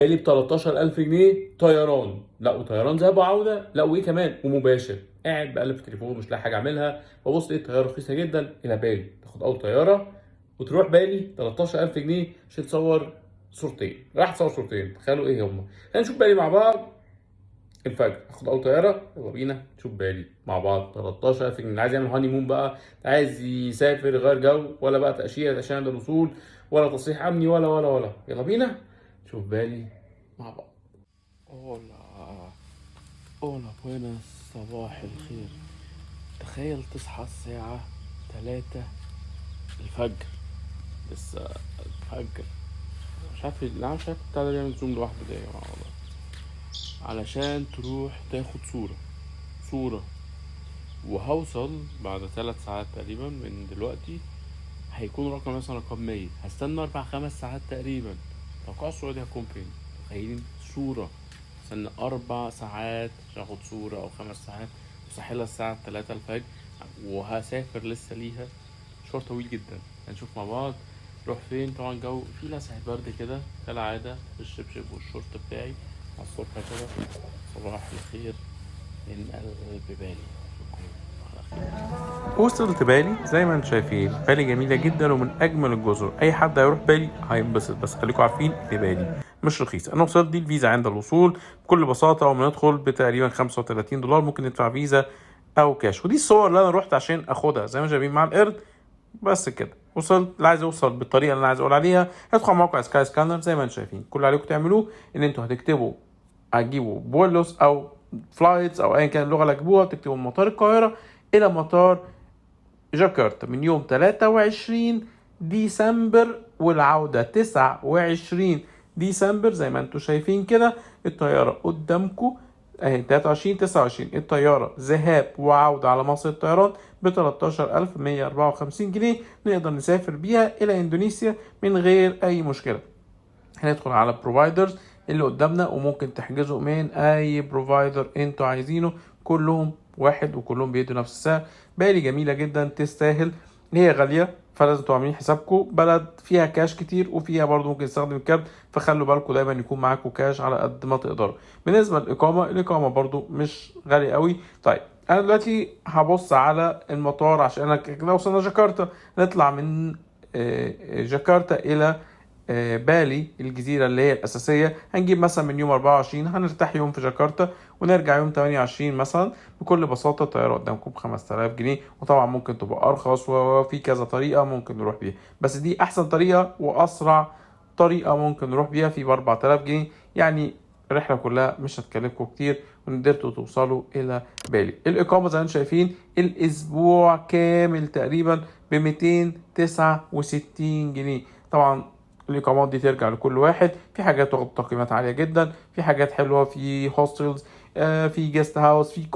بالي ب 13000 جنيه طيران، لا وطيران ذهاب وعوده، لا وايه كمان ومباشر. قاعد بقلب في التليفون مش لاقي حاجه اعملها، ببص لقيت طياره رخيصه جدا الى بالي. تاخد اول طياره وتروح بالي 13000 جنيه عشان تصور صورتين. راح تصور صورتين، تخيلوا ايه هم. خلينا نشوف بالي مع بعض. الفجر اخد اول طياره، يلا بينا نشوف بالي مع بعض. 13000 جنيه. اللي عايز يعمل هاني مون بقى، عايز يسافر يغير جو، ولا بقى تاشيره عشان عند الوصول، ولا تصريح امني، ولا يلا بينا نشوف بالي مع بعض. اولا اولا بوينس، صباح الخير. تخيل تصحى الساعة 3 الفجر، لسه الفجر. مش عارف، لا مش عارف بتاع ده بيعمل زوم لوحده ده يا جماعة والله، علشان تروح تاخد صورة. وهوصل بعد 3 ساعات تقريبا من دلوقتي. هيكون رقم مثلا رقم 100. هستنى 4 5 ساعات تقريبا. توقع الصورة دي هتكون فين؟ تخيلين صورة استنى 4 ساعات عشان اخد صورة او 5 ساعات، مستحيل الساعة 3 الفجر. وهسافر لسه ليها مشوار طويل جدا. هنشوف مع بعض نروح فين. طبعا جو في لسعة برد كده كالعادة، بالشبشب والشورت بتاعي على الصبح كده. صباح الخير من قلب بالي. شكرا على خير. وصلت بالي زي ما انتم شايفين. بالي جميلة جدا ومن أجمل الجزر. أي حد هيروح بالي هينبسط، بس خليكم عارفين إن بالي مش رخيص. أنا وصلت دي الفيزا عند الوصول بكل بساطة، وبندخل بتقريبا $35 ممكن ندفع فيزا أو كاش. ودي الصور اللي أنا رحت عشان أخدها زي ما شايفين مع القرد. بس كده وصلت. اللي عايز يوصل بالطريقة اللي أنا عايز أقول عليها ادخل على موقع سكاي سكانر زي ما انتم شايفين. كل اللي عليكم تعملوه إن انتوا هتجيبوا بولوس أو فلايتس أو أيا كان اللغة اللي هتجيبوها، تكتبوا من مطار القاهرة إلى مطار جاكرتا من يوم 23 ديسمبر، والعودة 29 ديسمبر زي ما انتم شايفين كده. الطيارة قدامكم اهي 23 29. الطيارة ذهاب وعودة على مصر الطيران ب 13154 جنيه. نقدر نسافر بيها إلى إندونيسيا من غير أي مشكلة. هندخل على بروفايدرز اللي قدامنا، وممكن تحجزوا من اي بروفايدر انتوا عايزينه. كلهم واحد وكلهم بيدوا نفس السعر. بالي جميلة جدا تستاهل. هي غالية فلازم تبقوا عاملين حسابكم. بلد فيها كاش كتير وفيها برضو ممكن تستخدم الكارت، فخلوا بالكم دايما يكون معاكم كاش على قد ما تقدروا. بالنسبة الإقامة برضو مش غالية قوي. طيب انا دلوقتي هبص على المطار عشان انا كده وصلنا جاكرتا. نطلع من جاكرتا الى بالي الجزيرة اللي هي الأساسية. هنجيب مثلا من يوم 24 هنرتاح يوم في جاكرتا ونرجع يوم 28 مثلا. بكل بساطة الطيارة قدامكم ب5000 جنيه. وطبعا ممكن تبقى أرخص وفي كذا طريقة ممكن نروح بيها، بس دي أحسن طريقة وأسرع طريقة ممكن نروح بيها في ب4000 جنيه. يعني الرحلة كلها مش هتكلفكم كتير وقدرتوا توصلوا إلى بالي. الإقامة زي ما انتم شايفين الأسبوع كامل تقريبا ب269 جنيه. طبعا الإقامات دي ترجع لكل واحد. في حاجات واخد تقييمات عالية جدا، في حاجات حلوة، في هوستلز، في جيست هاوس، في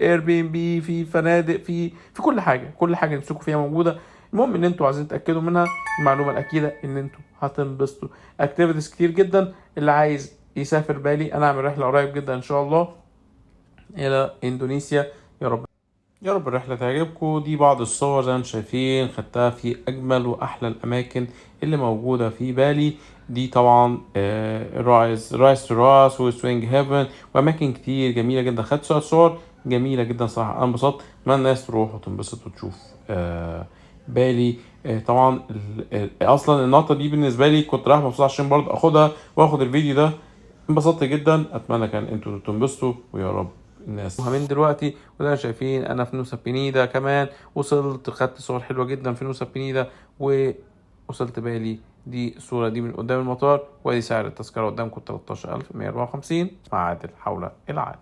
اير بي ام بي، في فنادق، في كل حاجة نفسكم فيها موجودة. المهم ان انتوا عايزين تأكدوا منها. المعلومة الأكيدة ان انتوا هتنبسطوا. اكتيفيتيز كتير جدا. اللي عايز يسافر بالي انا اعمل رحلة قريب جدا ان شاء الله الى اندونيسيا. يا رب الرحلة تعجبكم. دي بعض الصور زي ما انتم شايفين خدتها في أجمل وأحلى الأماكن اللي موجودة في بالي. دي طبعا رايس تو راس وسوينج هيفن وأماكن كتير جميلة جدا. خدت صور جميلة جدا صراحة. أنا انبسطت. أتمنى الناس تروح وتنبسط وتشوف بالي. طبعا أصلا النقطة دي بالنسبة لي كنت رايح مبسوط عشان برضه أخدها وأخد الفيديو ده. انبسطت جدا. أتمنى كان انتوا تنبسطوا ويا رب الناس من دلوقتي. وده شايفين انا في نوسا بينيدا كمان. وصلت خدت صور حلوة جدا في نوسا بينيدا ووصلت بالي. دي الصورة دي من قدام المطار، وادي سعر التذكرة قدامكم 13154 مع عادل حول العالم.